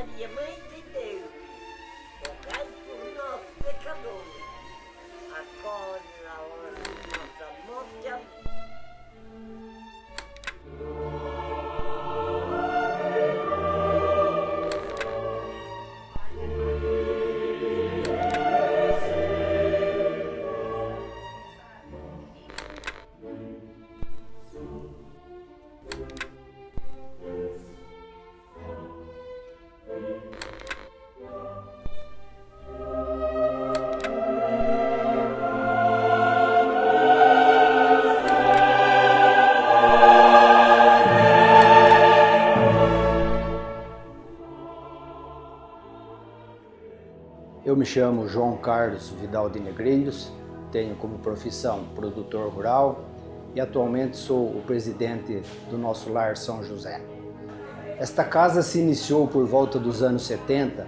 Maria, Mãe de Deus, rogai por nós, pecadores, agora e na hora de nossa morte. Amém. Eu me chamo João Carlos Vidal de Negreiros, tenho como profissão produtor rural e atualmente sou o presidente do nosso Lar São José. Esta casa se iniciou por volta dos anos 70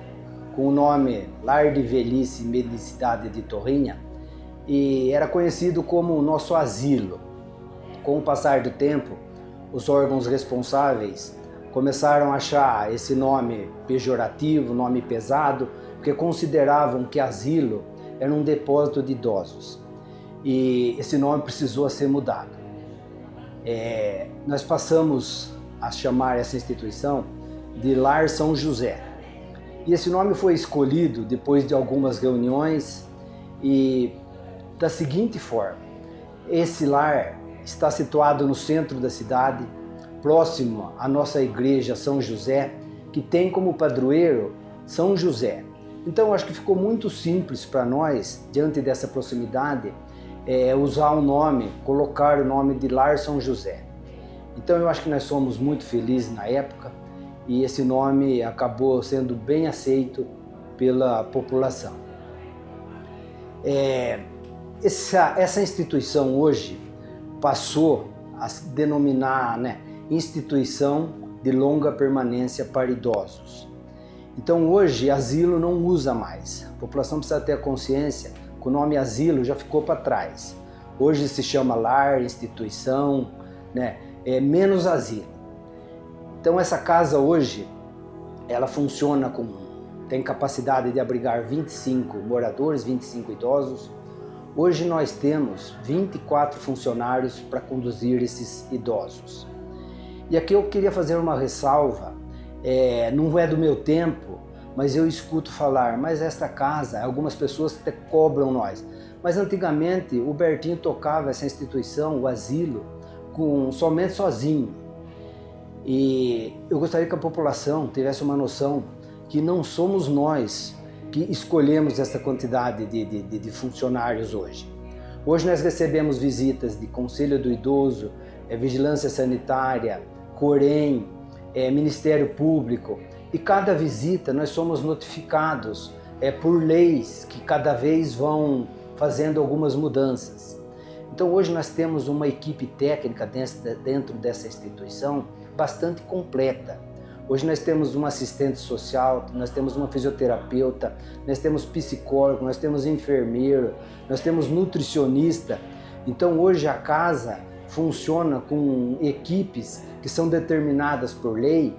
com o nome Lar de Velhice e Medicidade de Torrinha e era conhecido como o nosso asilo. Com o passar do tempo, os órgãos responsáveis começaram a achar esse nome pejorativo, nome pesado, porque consideravam que asilo era um depósito de idosos e esse nome precisou ser mudado. Nós passamos a chamar essa instituição de Lar São José e esse nome foi escolhido depois de algumas reuniões e da seguinte forma: esse lar está situado no centro da cidade, próximo à nossa igreja São José, que tem como padroeiro São José. Então eu acho que ficou muito simples para nós, diante dessa proximidade, usar o nome, colocar o nome de Lar São José. Então eu acho que nós somos muito felizes na época e esse nome acabou sendo bem aceito pela população. Essa instituição hoje passou a se denominar, Instituição de Longa Permanência para Idosos. Então hoje asilo não usa mais, a população precisa ter a consciência que o nome asilo já ficou para trás. Hoje se chama lar, instituição, menos asilo. Então essa casa hoje, ela funciona tem capacidade de abrigar 25 moradores, 25 idosos. Hoje nós temos 24 funcionários para conduzir esses idosos. E aqui eu queria fazer uma ressalva. Não é do meu tempo, mas eu escuto falar, mas esta casa, algumas pessoas até cobram nós. Mas antigamente o Bertinho tocava essa instituição, o asilo, somente sozinho. E eu gostaria que a população tivesse uma noção que não somos nós que escolhemos essa quantidade de funcionários hoje. Hoje nós recebemos visitas de Conselho do Idoso, Vigilância Sanitária, Corém, Ministério Público, e cada visita nós somos notificados por leis que cada vez vão fazendo algumas mudanças. Então hoje nós temos uma equipe técnica dentro dessa instituição bastante completa. Hoje nós temos uma assistente social, nós temos uma fisioterapeuta, nós temos psicólogo, nós temos enfermeiro, nós temos nutricionista. Então hoje a casa funciona com equipes que são determinadas por lei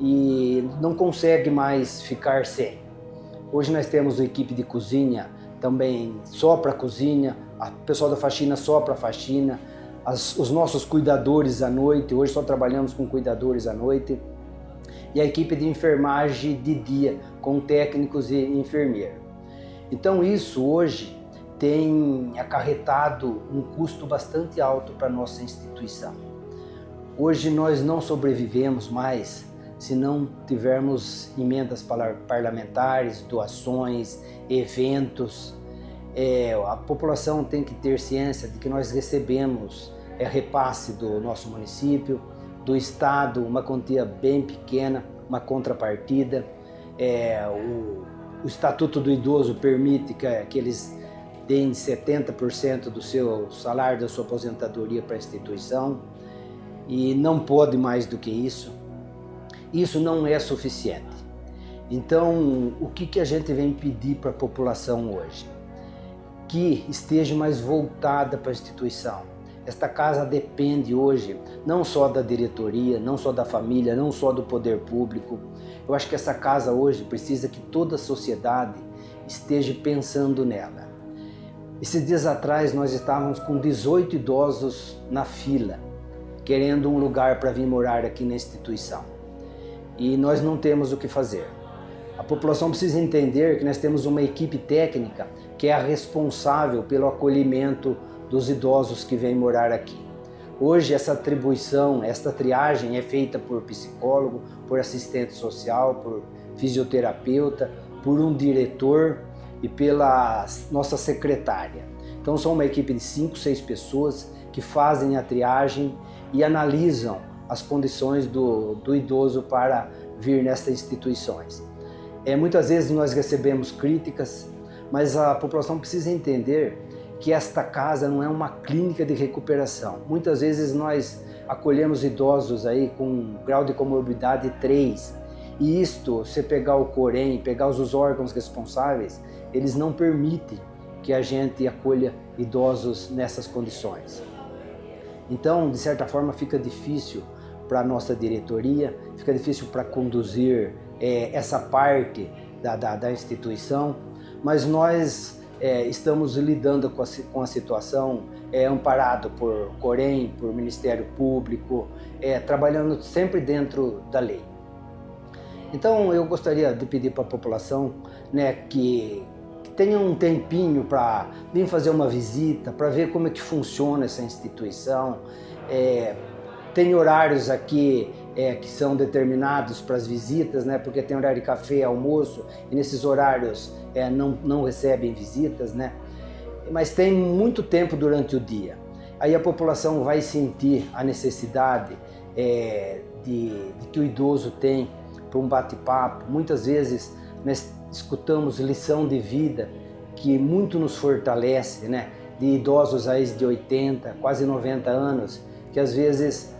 e não consegue mais ficar sem. Hoje nós temos uma equipe de cozinha também só para cozinha, o pessoal da faxina só para faxina, os nossos cuidadores à noite, hoje só trabalhamos com cuidadores à noite, e a equipe de enfermagem de dia, com técnicos e enfermeiros. Então isso hoje tem acarretado um custo bastante alto para a nossa instituição. Hoje nós não sobrevivemos mais se não tivermos emendas parlamentares, doações, eventos. A população tem que ter ciência de que nós recebemos repasse do nosso município, do Estado, uma quantia bem pequena, uma contrapartida. O Estatuto do Idoso permite que eles deem 70% do seu salário, da sua aposentadoria para a instituição, e não pode mais do que isso. Isso não é suficiente. Então, o que a gente vem pedir para a população hoje? Que esteja mais voltada para a instituição, Esta casa depende hoje não só da diretoria, não só da família, não só do poder público. Eu acho que essa casa hoje precisa que toda a sociedade esteja pensando nela. Esses dias atrás nós estávamos com 18 idosos na fila, querendo um lugar para vir morar aqui na instituição. E nós não temos o que fazer. A população precisa entender que nós temos uma equipe técnica que é a responsável pelo acolhimento dos idosos que vêm morar aqui. Hoje essa atribuição, esta triagem é feita por psicólogo, por assistente social, por fisioterapeuta, por um diretor e pela nossa secretária. Então são uma equipe de 5, 6 pessoas que fazem a triagem e analisam as condições do idoso para vir nestas instituições. Muitas vezes nós recebemos críticas, mas a população precisa entender que esta casa não é uma clínica de recuperação. Muitas vezes nós acolhemos idosos aí com grau de comorbidade 3, e isto, você pegar o Corém, pegar os órgãos responsáveis, eles não permitem que a gente acolha idosos nessas condições. Então, de certa forma, fica difícil para a nossa diretoria, fica difícil para conduzir essa parte da instituição, mas nós estamos lidando com a situação, amparado por Corém, por Ministério Público, trabalhando sempre dentro da lei. Então eu gostaria de pedir para a população, né, que tenha um tempinho para vir fazer uma visita, para ver como é que funciona essa instituição. Tem horários aqui que são determinados para as visitas, né? Porque tem horário de café, almoço, e nesses horários não recebem visitas, né? Mas tem muito tempo durante o dia. Aí a população vai sentir a necessidade de que o idoso tem para um bate-papo. Muitas vezes nós escutamos lição de vida que muito nos fortalece, né? De idosos aí de 80, quase 90 anos, que às vezes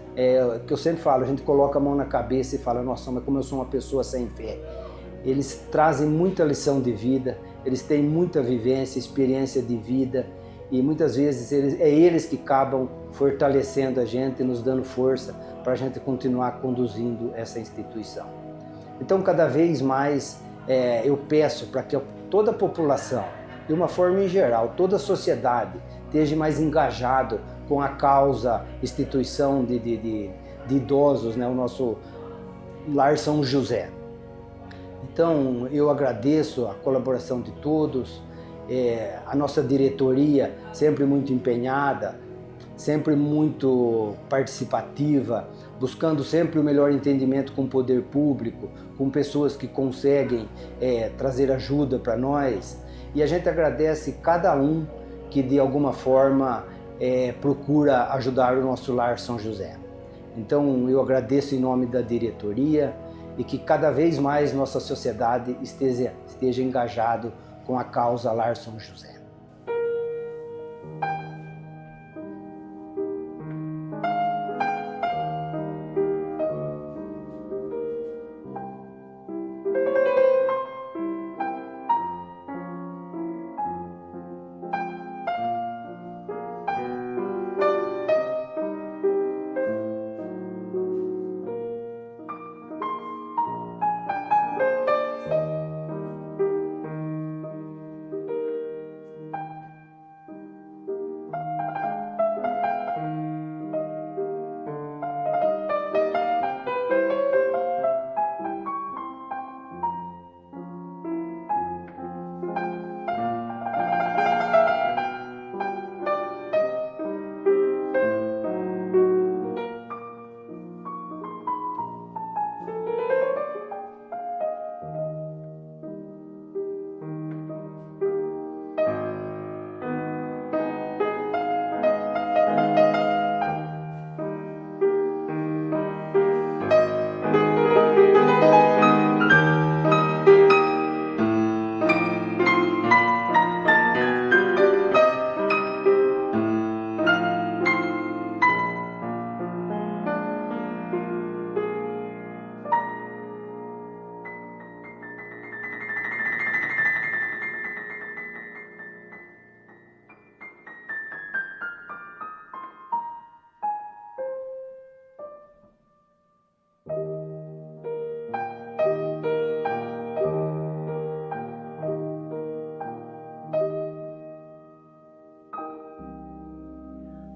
que eu sempre falo, a gente coloca a mão na cabeça e fala, nossa, mas como eu sou uma pessoa sem fé. Eles trazem muita lição de vida, eles têm muita vivência, experiência de vida, e muitas vezes eles que acabam fortalecendo a gente, nos dando força para a gente continuar conduzindo essa instituição. Então, cada vez mais eu peço para que toda a população, de uma forma em geral, toda a sociedade, esteja mais engajado com a causa instituição de idosos, né? O nosso Lar São José. Então eu agradeço a colaboração de todos, a nossa diretoria sempre muito empenhada, sempre muito participativa, buscando sempre o melhor entendimento com o poder público, com pessoas que conseguem trazer ajuda para nós, e a gente agradece cada um que de alguma forma procura ajudar o nosso Lar São José. Então eu agradeço em nome da diretoria e que cada vez mais nossa sociedade esteja engajado com a causa Lar São José.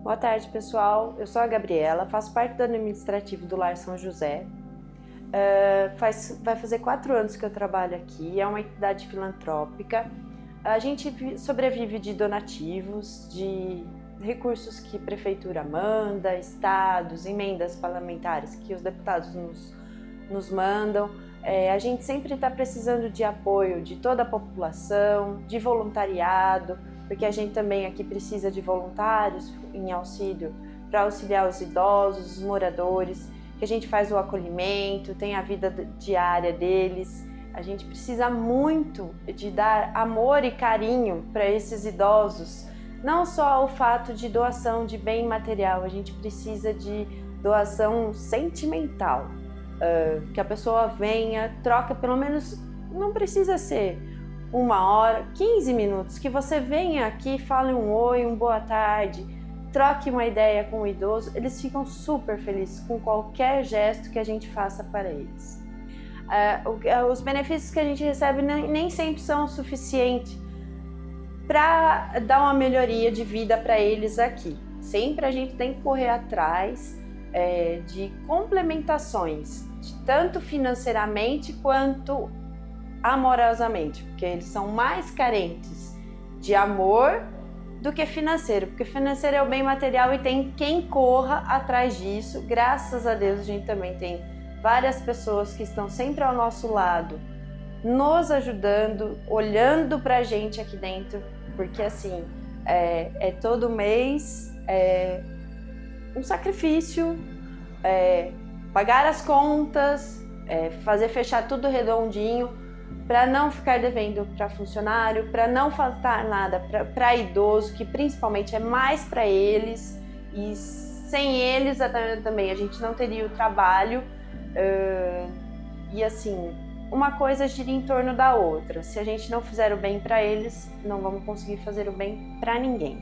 Boa tarde, pessoal. Eu sou a Gabriela, faço parte do administrativo do Lar São José. Vai fazer 4 anos que eu trabalho aqui, é uma entidade filantrópica. A gente sobrevive de donativos, de recursos que a prefeitura manda, estados, emendas parlamentares que os deputados nos mandam. A gente sempre está precisando de apoio de toda a população, de voluntariado, porque a gente também aqui precisa de voluntários em auxílio para auxiliar os idosos, os moradores, que a gente faz o acolhimento, tem a vida diária deles. A gente precisa muito de dar amor e carinho para esses idosos, não só o fato de doação de bem material, a gente precisa de doação sentimental, que a pessoa venha, troca pelo menos, não precisa ser 1 hora, 15 minutos, que você venha aqui, fale um oi, boa tarde, troque uma ideia com o idoso, eles ficam super felizes com qualquer gesto que a gente faça para eles. Os benefícios que a gente recebe nem sempre são o suficiente para dar uma melhoria de vida para eles aqui. Sempre a gente tem que correr atrás de complementações, tanto financeiramente quanto amorosamente, porque eles são mais carentes de amor do que financeiro, porque financeiro é o bem material e tem quem corra atrás disso. Graças a Deus a gente também tem várias pessoas que estão sempre ao nosso lado, nos ajudando, olhando pra gente aqui dentro, porque assim, todo mês um sacrifício, pagar as contas, fazer fechar tudo redondinho, para não ficar devendo para funcionário, para não faltar nada para idoso, que principalmente é mais para eles, e sem eles também a gente não teria o trabalho. E assim, uma coisa gira em torno da outra. Se a gente não fizer o bem para eles, não vamos conseguir fazer o bem para ninguém.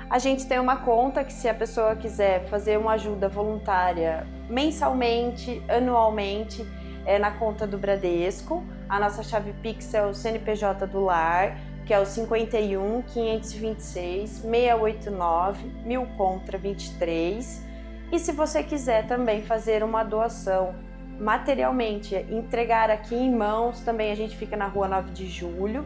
A gente tem uma conta que, se a pessoa quiser fazer uma ajuda voluntária mensalmente, anualmente, é na conta do Bradesco. A nossa chave Pix é o CNPJ do Lar, que é o 51 526 689 1000 contra 23. E se você quiser também fazer uma doação materialmente, entregar aqui em mãos, também a gente fica na rua 9 de julho.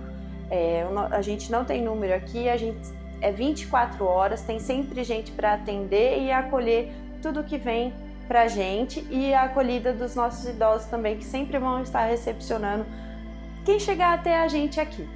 A gente não tem número aqui, a gente 24 horas, tem sempre gente para atender e acolher tudo que vem pra gente, e a acolhida dos nossos idosos também, que sempre vão estar recepcionando quem chegar até a gente aqui.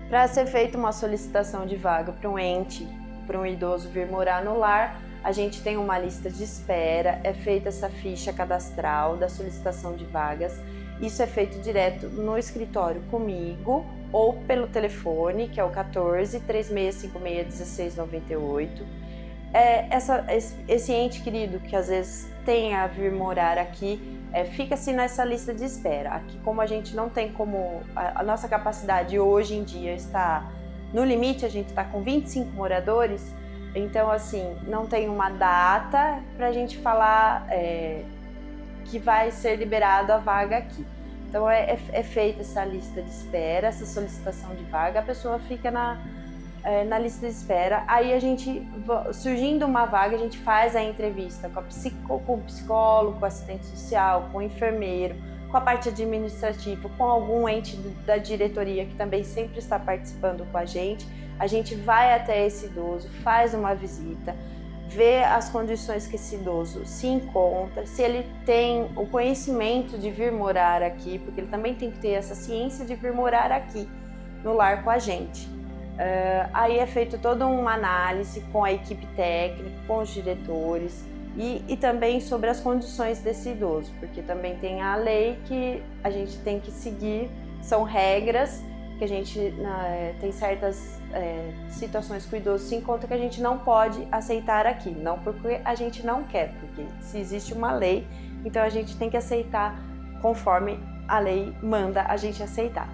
Para ser feita uma solicitação de vaga para um ente, para um idoso vir morar no lar, a gente tem uma lista de espera, é feita essa ficha cadastral da solicitação de vagas. Isso é feito direto no escritório comigo ou pelo telefone, que é o 14 3656 1698. Esse ente querido que às vezes tem a vir morar aqui, fica-se nessa lista de espera. Aqui, como a gente não tem como, a nossa capacidade hoje em dia está no limite, a gente está com 25 moradores, então assim, não tem uma data para a gente falar que vai ser liberada a vaga aqui. Então é feita essa lista de espera, essa solicitação de vaga, a pessoa fica na lista de espera. Aí a gente, surgindo uma vaga, a gente faz a entrevista com o psicólogo, com o assistente social, com o enfermeiro, com a parte administrativa, com algum ente da diretoria que também sempre está participando com a gente. A gente vai até esse idoso, faz uma visita, vê as condições que esse idoso se encontra, se ele tem o conhecimento de vir morar aqui, porque ele também tem que ter essa ciência de vir morar aqui no lar com a gente. Aí é feito toda uma análise com a equipe técnica, com os diretores e também sobre as condições desse idoso, porque também tem a lei que a gente tem que seguir, são regras que a gente tem certas situações que o idoso se encontra que a gente não pode aceitar aqui, não porque a gente não quer, porque se existe uma lei, então a gente tem que aceitar conforme a lei manda a gente aceitar.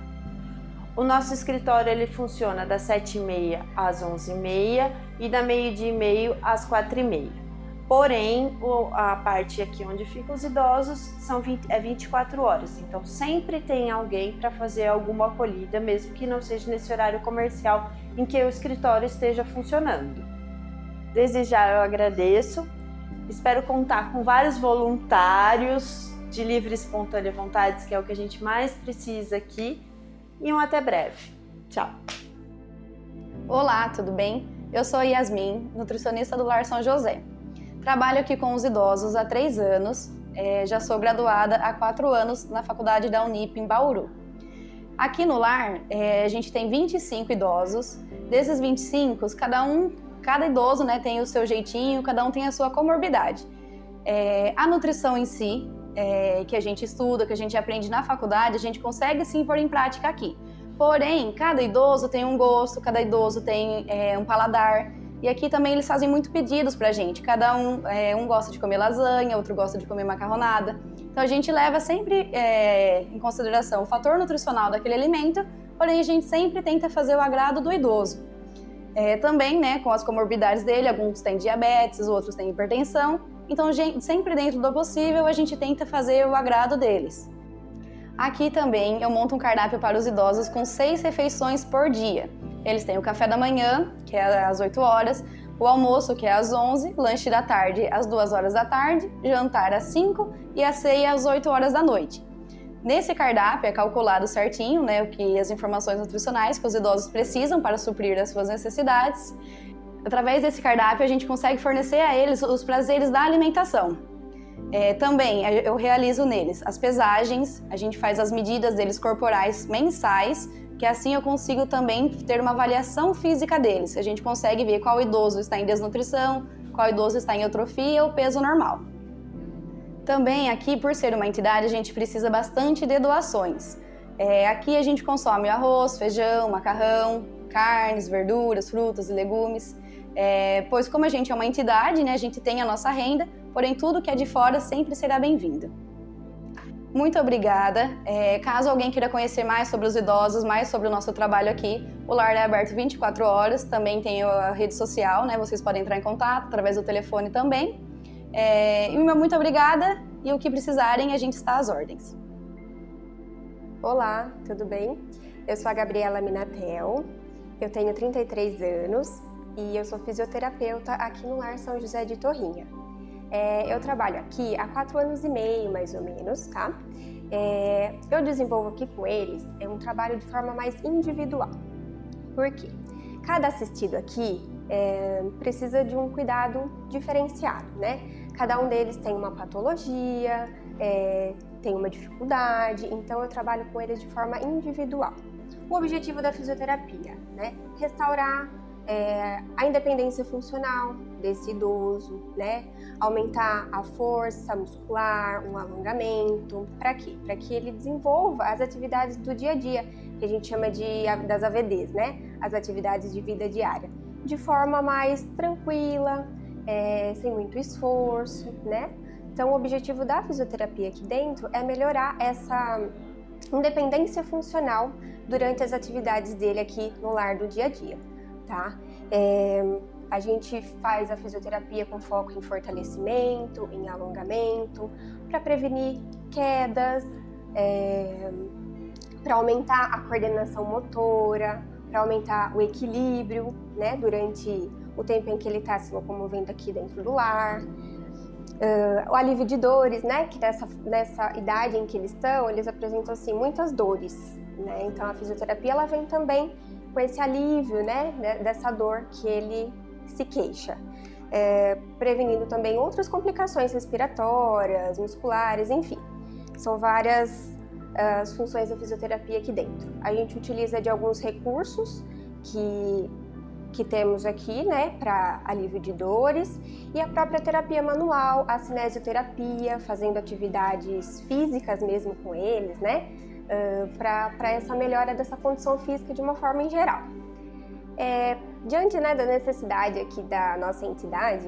O nosso escritório ele funciona das 7h30 às 11h30 e da 12h30 às 4h30. Porém, a parte aqui onde ficam os idosos é 24 horas, então sempre tem alguém para fazer alguma acolhida, mesmo que não seja nesse horário comercial em que o escritório esteja funcionando. Desde já eu agradeço. Espero contar com vários voluntários de livre e espontânea vontade, que é o que a gente mais precisa aqui. E até breve. Tchau. Olá, tudo bem? Eu sou Yasmin, nutricionista do Lar São José. Trabalho aqui com os idosos há 3 anos, já sou graduada há 4 anos na faculdade da Unip em Bauru. Aqui no lar, a gente tem 25 idosos. Desses 25, cada idoso, né, tem o seu jeitinho, cada um tem a sua comorbidade. A nutrição em si, que a gente estuda, que a gente aprende na faculdade, a gente consegue sim pôr em prática aqui. Porém, cada idoso tem um gosto, cada idoso tem um paladar. E aqui também eles fazem muito pedidos pra gente. Cada um gosta de comer lasanha, outro gosta de comer macarronada. Então a gente leva sempre em consideração o fator nutricional daquele alimento, porém a gente sempre tenta fazer o agrado do idoso. Também, né, com as comorbidades dele, alguns têm diabetes, outros têm hipertensão. Então sempre dentro do possível a gente tenta fazer o agrado deles. Aqui também eu monto um cardápio para os idosos com 6 refeições por dia. Eles têm o café da manhã, que é às 8 horas, o almoço, que é às 11, lanche da tarde às 2 horas da tarde, jantar às 5 e a ceia às 8 horas da noite. Nesse cardápio é calculado certinho, né, as informações nutricionais que os idosos precisam para suprir as suas necessidades. Através desse cardápio a gente consegue fornecer a eles os prazeres da alimentação. Também eu realizo neles as pesagens, a gente faz as medidas deles corporais mensais, que assim eu consigo também ter uma avaliação física deles. A gente consegue ver qual idoso está em desnutrição, qual idoso está em eutrofia ou peso normal. Também aqui, por ser uma entidade, a gente precisa bastante de doações. Aqui a gente consome arroz, feijão, macarrão, carnes, verduras, frutas e legumes. Pois como a gente é uma entidade, né, a gente tem a nossa renda, porém tudo que é de fora sempre será bem-vindo. Muito obrigada. Caso alguém queira conhecer mais sobre os idosos, mais sobre o nosso trabalho aqui, o lar é aberto 24 horas, também tem a rede social, né? Vocês podem entrar em contato através do telefone também. Muito obrigada e o que precisarem, a gente está às ordens. Olá, tudo bem? Eu sou a Gabriela Minatel, eu tenho 33 anos e eu sou fisioterapeuta aqui no Lar São José de Torrinha. Eu trabalho aqui há 4 anos e meio, mais ou menos, tá? Eu desenvolvo aqui com eles um trabalho de forma mais individual. Por quê? Cada assistido aqui precisa de um cuidado diferenciado, né? Cada um deles tem uma patologia, tem uma dificuldade, então eu trabalho com eles de forma individual. O objetivo da fisioterapia, né? Restaurar a independência funcional desse idoso, né? Aumentar a força muscular, um alongamento. Para quê? Para que ele desenvolva as atividades do dia a dia, que a gente chama das AVDs, né? As atividades de vida diária, de forma mais tranquila, sem muito esforço, né? Então, o objetivo da fisioterapia aqui dentro é melhorar essa independência funcional durante as atividades dele aqui no lar do dia a dia. Tá? A gente faz a fisioterapia com foco em fortalecimento, em alongamento, para prevenir quedas, para aumentar a coordenação motora, para aumentar o equilíbrio, né, durante o tempo em que ele está se locomovendo aqui dentro do lar. O alívio de dores, né, que nessa idade em que eles estão, eles apresentam assim, muitas dores, né? Então a fisioterapia ela vem também com esse alívio, né, dessa dor que ele se queixa, prevenindo também outras complicações respiratórias, musculares, enfim. São várias as funções da fisioterapia aqui dentro. A gente utiliza de alguns recursos que temos aqui, né, para alívio de dores, e a própria terapia manual, a cinesioterapia, fazendo atividades físicas mesmo com eles, né, para essa melhora dessa condição física de uma forma em geral. Diante, né, da necessidade aqui da nossa entidade,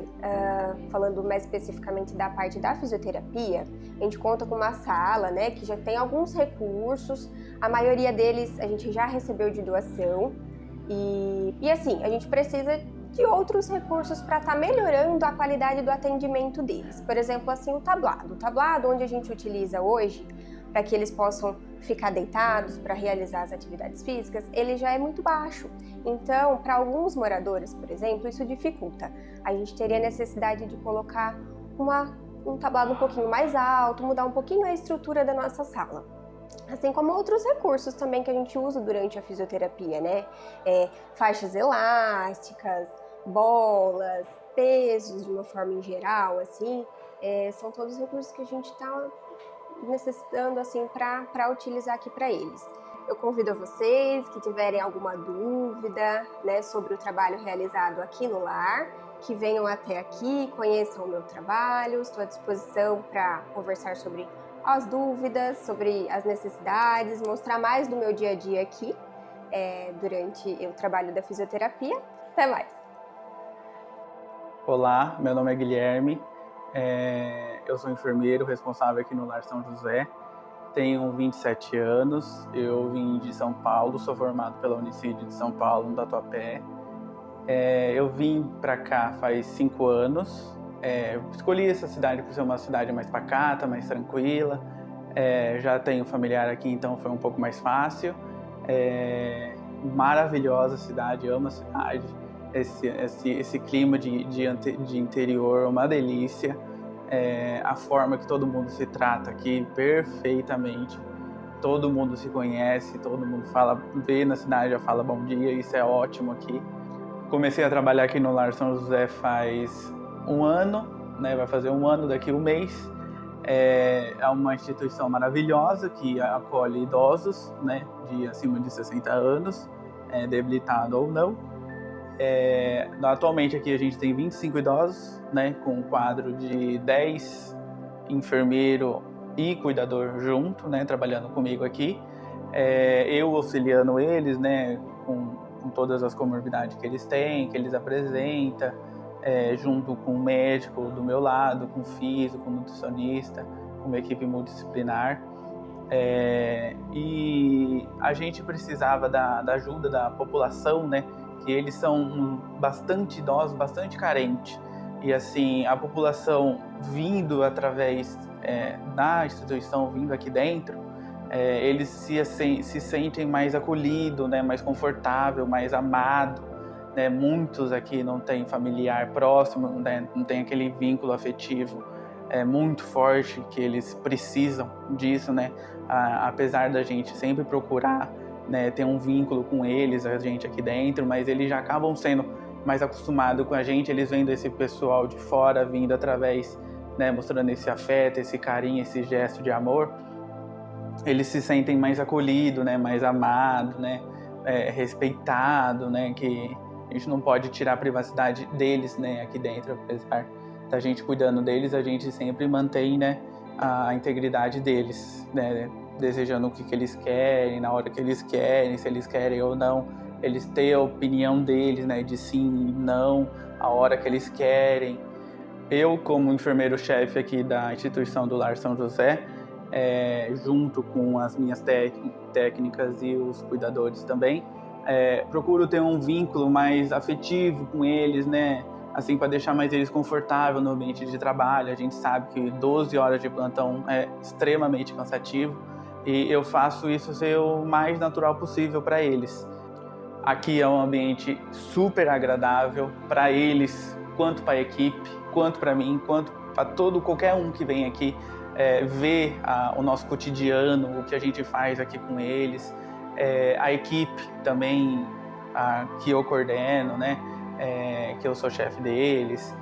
falando mais especificamente da parte da fisioterapia, a gente conta com uma sala, né, que já tem alguns recursos, a maioria deles a gente já recebeu de doação, e assim, a gente precisa de outros recursos para estar melhorando a qualidade do atendimento deles. Por exemplo, assim, o tablado onde a gente utiliza hoje, para que eles possam ficar deitados para realizar as atividades físicas, ele já é muito baixo. Então, para alguns moradores, por exemplo, isso dificulta. A gente teria necessidade de colocar um tablado um pouquinho mais alto, mudar um pouquinho a estrutura da nossa sala. Assim como outros recursos também que a gente usa durante a fisioterapia, né? Faixas elásticas, bolas, pesos de uma forma em geral, assim, são todos recursos que a gente está necessitando, assim, para utilizar aqui para eles. Eu convido a vocês que tiverem alguma dúvida, né, sobre o trabalho realizado aqui no lar, que venham até aqui, conheçam o meu trabalho, estou à disposição para conversar sobre as dúvidas, sobre as necessidades, mostrar mais do meu dia a dia aqui, durante o trabalho da fisioterapia. Até mais! Olá, meu nome é Guilherme, eu sou enfermeiro responsável aqui no Lar São José, tenho 27 anos, eu vim de São Paulo, sou formado pela Unicid de São Paulo, no Tatuapé. Eu vim para cá faz 5 anos, escolhi essa cidade por ser uma cidade mais pacata, mais tranquila, já tenho familiar aqui, então foi um pouco mais fácil. Maravilhosa cidade, amo a cidade, esse clima de interior, uma delícia, a forma que todo mundo se trata aqui perfeitamente, todo mundo se conhece, todo mundo vê na cidade, já fala bom dia, isso é ótimo aqui. Comecei a trabalhar aqui no Lar São José faz 1 ano, né, vai fazer 1 ano daqui a 1 mês. É uma instituição maravilhosa que acolhe idosos, né, acima de 60 anos, debilitado ou não. Atualmente aqui a gente tem 25 idosos, né, com um quadro de 10 enfermeiro e cuidador junto, né, trabalhando comigo aqui. Eu auxiliando eles, né, com todas as comorbidades que eles têm, que eles apresentam, junto com o médico do meu lado, com o físico, com o nutricionista, com uma equipe multidisciplinar. E a gente precisava da ajuda da população, né, que eles são bastante idosos, bastante carentes. E assim, a população vindo através da instituição, vindo aqui dentro, eles se sentem mais acolhidos, né, mais confortável, mais amado, né? Muitos aqui não têm familiar próximo, né, não tem aquele vínculo afetivo muito forte que eles precisam disso, né? Apesar da gente sempre procurar, né, ter um vínculo com eles, a gente aqui dentro, mas eles já acabam sendo mais acostumados com a gente, eles vendo esse pessoal de fora vindo através, né, mostrando esse afeto, esse carinho, esse gesto de amor, eles se sentem mais acolhidos, né, mais amados, né, respeitados, né, que a gente não pode tirar a privacidade deles, né, aqui dentro, apesar da gente cuidando deles, a gente sempre mantém, né, a integridade deles, né, desejando o que eles querem, na hora que eles querem, se eles querem ou não, eles têm a opinião deles, né, de sim e não, a hora que eles querem. Eu, como enfermeiro-chefe aqui da instituição do Lar São José, junto com as minhas técnicas e os cuidadores também, procuro ter um vínculo mais afetivo com eles, né? Assim, para deixar mais eles confortáveis no ambiente de trabalho. A gente sabe que 12 horas de plantão é extremamente cansativo e eu faço isso ser o mais natural possível para eles. Aqui é um ambiente super agradável para eles, quanto para a equipe, quanto para mim, quanto para qualquer um que vem aqui ver o nosso cotidiano, o que a gente faz aqui com eles. A equipe também que eu coordeno, né? Que eu sou chefe deles.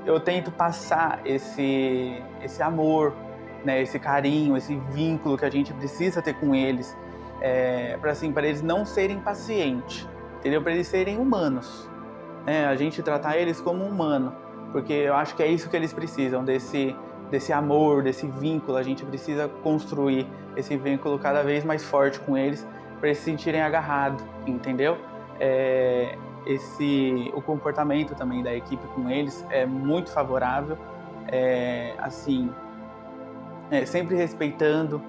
Eu tento passar esse amor, né? Esse carinho, esse vínculo que a gente precisa ter com eles, para eles não serem pacientes, entendeu? Para eles serem humanos. A gente tratar eles como humano, porque eu acho que é isso que eles precisam, desse amor, desse vínculo. A gente precisa construir esse vínculo cada vez mais forte com eles, para eles se sentirem agarrados, entendeu? O comportamento também da equipe com eles é muito favorável, sempre respeitando,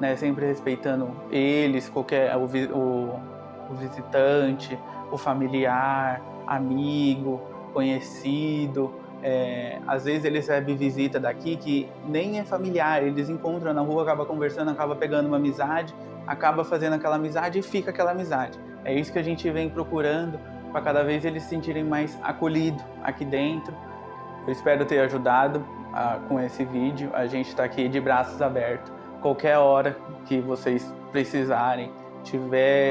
né? Sempre respeitando eles, o visitante, o familiar, amigo, conhecido, Às vezes eles recebem visita daqui que nem é familiar, eles encontram na rua, acaba conversando, acaba pegando uma amizade, acaba fazendo aquela amizade e fica aquela amizade. É isso que a gente vem procurando, para cada vez eles se sentirem mais acolhidos aqui dentro. Eu espero ter ajudado com esse vídeo. A gente está aqui de braços abertos. Qualquer hora que vocês precisarem,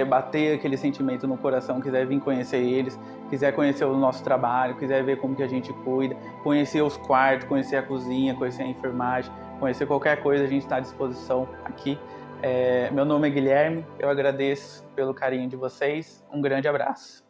bater aquele sentimento no coração, quiser vir conhecer eles, quiser conhecer o nosso trabalho, quiser ver como que a gente cuida, conhecer os quartos, conhecer a cozinha, conhecer a enfermagem, conhecer qualquer coisa, a gente está à disposição aqui. Meu nome é Guilherme, eu agradeço pelo carinho de vocês. Um grande abraço.